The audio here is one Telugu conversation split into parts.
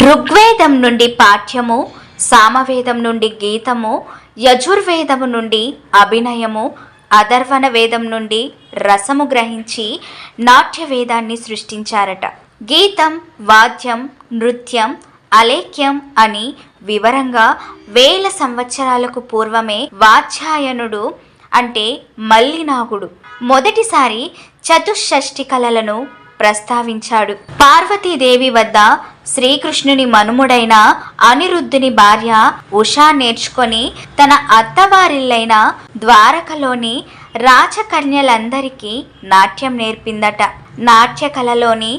ఋగ్వేదం నుండి పాఠ్యము, సామవేదం నుండి గీతము, యజుర్వేదము నుండి అభినయము, అధర్వణ వేదం నుండి రసము గ్రహించి నాట్య వేదాన్ని సృష్టించారట. గీతం, వాద్యం, నృత్యం, అలేఖ్యం అని వివరంగా 1000 సంవత్సరాలకు పూర్వమే వాత్స్యాయనుడు అంటే మల్లినాగుడు మొదటిసారి చతుషష్ఠి కళలను ప్రస్తావించాడు. పార్వతీదేవి వద్ద శ్రీకృష్ణుని మనుముడైన అనిరుద్ధుని భార్య ఉషా నేర్చుకొని తన అత్తవారిల్లైన ద్వారకలోని రాచకన్యలందరికీ నాట్యం నేర్పిందట. నాట్య కళలోని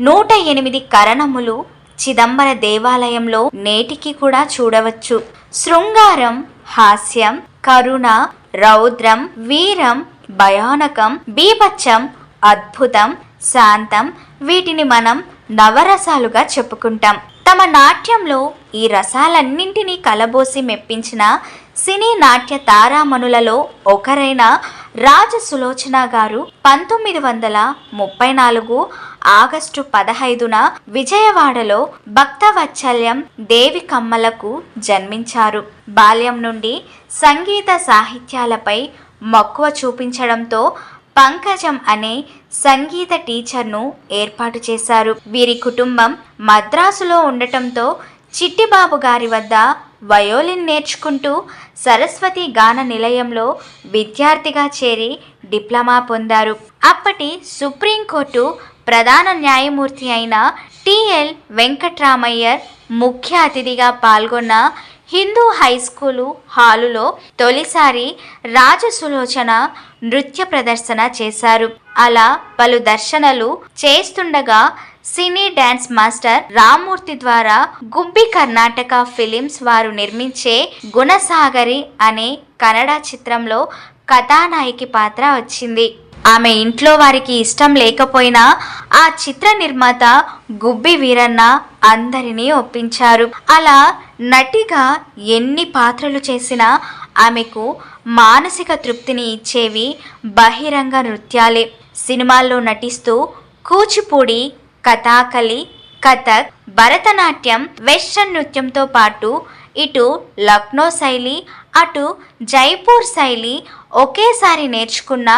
108 కరణములు చిదంబర దేవాలయంలో నేటికి కూడా చూడవచ్చు. శృంగారం, హాస్యం, కరుణ, రౌద్రం, వీరం, భయానకం, బీభత్సం, అద్భుతం, శాంతం వీటిని మనం నవరసాలుగా చెప్పుకుంటాం. తమ నాట్యంలో ఈ రసాలన్నింటినీ కలబోసి మెప్పించిన సినీ నాట్య తారామణులలో ఒకరైన రాజసులోచన గారు 1934 ఆగస్టు 15న విజయవాడలో భక్తవత్సల్యం దేవి కమ్మలకు జన్మించారు. బాల్యం నుండి సంగీత సాహిత్యాలపై మక్కువ చూపించడంతో పంకజం అనే సంగీత టీచర్ను ఏర్పాటు చేశారు. వీరి కుటుంబం మద్రాసులో ఉండటంతో చిట్టిబాబు గారి వద్ద వయోలిన్ నేర్చుకుంటూ సరస్వతి గాన నిలయంలో విద్యార్థిగా చేరి డిప్లొమా పొందారు. అప్పటి సుప్రీంకోర్టు ప్రధాన న్యాయమూర్తి అయిన టిఎల్ వెంకట్రామయ్యర్ ముఖ్య అతిథిగా పాల్గొన్న హిందూ హై స్కూలు హాలులో తొలిసారి రాజసులోచన నృత్య ప్రదర్శన చేశారు. అలా పలు దర్శనలు చేస్తుండగా సినీ డాన్స్ మాస్టర్ రామ్మూర్తి ద్వారా గుబ్బి కర్ణాటక ఫిలిమ్స్ వారు నిర్మించే గుణసాగరి అనే కన్నడ చిత్రంలో కథానాయకి పాత్ర వచ్చింది. ఆమె ఇంట్లో వారికి ఇష్టం లేకపోయినా ఆ చిత్ర నిర్మాత గుబ్బి వీరన్న అందరినీ ఒప్పించారు. అలా నటిగా ఎన్ని పాత్రలు చేసినా ఆమెకు మానసిక తృప్తిని ఇచ్చేవి బహిరంగ నృత్యాలే. సినిమాల్లో నటిస్తూ కూచిపూడి, కథాకళి, కథక్, భరతనాట్యం, వెస్టర్న్ నృత్యంతో పాటు ఇటు లక్నో శైలి, అటు జైపూర్ శైలి ఒకేసారి నేర్చుకున్న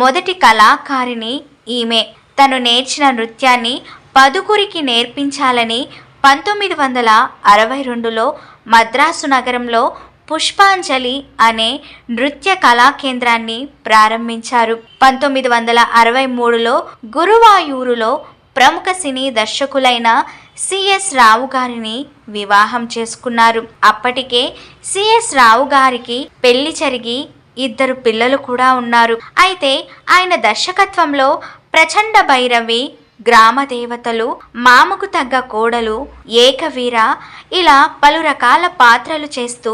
మొదటి కళాకారిణి ఈమె. తను నేర్చిన నృత్యాన్ని 10గురికి నేర్పించాలని 1962లో మద్రాసు నగరంలో పుష్పాంజలి అనే నృత్య కళా కేంద్రాన్ని ప్రారంభించారు. 1963లో గురువాయూరులో ప్రముఖ సినీ దర్శకులైన సిఎస్ రావు గారిని వివాహం చేసుకున్నారు. అప్పటికే సిఎస్ రావు గారికి పెళ్లి జరిగి 2 పిల్లలు కూడా ఉన్నారు. అయితే ఆయన దర్శకత్వంలో ప్రచండ భైరవి, గ్రామ దేవతలు, మామకు తగ్గ కోడలు, ఏకవీర ఇలా పలు రకాల పాత్రలు చేస్తూ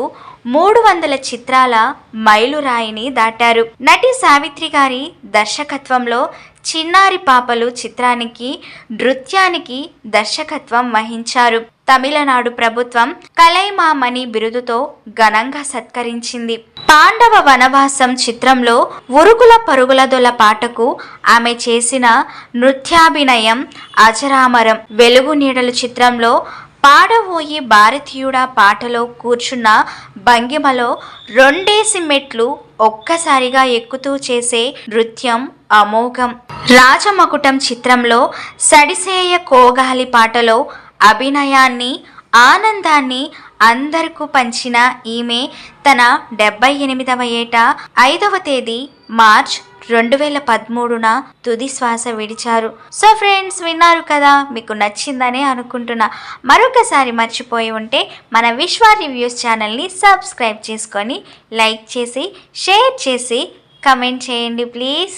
300 చిత్రాల మైలురాయిని దాటారు. నటి సావిత్రి గారి దర్శకత్వంలో చిన్నారి పాపలు చిత్రానికి నృత్యానికి దర్శకత్వం వహించారు. తమిళనాడు ప్రభుత్వం కలైమామణి బిరుదుతో ఘనంగా సత్కరించింది. పాండవ వనవాసం చిత్రంలో ఉరుగుల పరుగుల దొల పాటకు ఆమె చేసిన నృత్యాభినయం అజరామరం. వెలుగు నీడలు చిత్రంలో పాడబోయి భారతీయుడా పాటలో కూర్చున్న భంగిమలో 2 మెట్లు ఒక్కసారిగా ఎక్కుతూ చేసే నృత్యం అమోఘం. రాజమకుటం చిత్రంలో సడిసేయ కోగాలి పాటలో అభినయాన్ని, ఆనందాన్ని అందరికీ పంచిన ఈమె తన 78వ ఏట 5వ తేదీ మార్చ్ 2013న తుది శ్వాస విడిచారు. సో ఫ్రెండ్స్, విన్నారు కదా, మీకు నచ్చిందనే అనుకుంటున్నా. మరొకసారి మర్చిపోయి ఉంటే మన విశ్వ రివ్యూస్ ఛానల్ని సబ్స్క్రైబ్ చేసుకొని లైక్ చేసి, షేర్ చేసి, కమెంట్ చేయండి ప్లీజ్.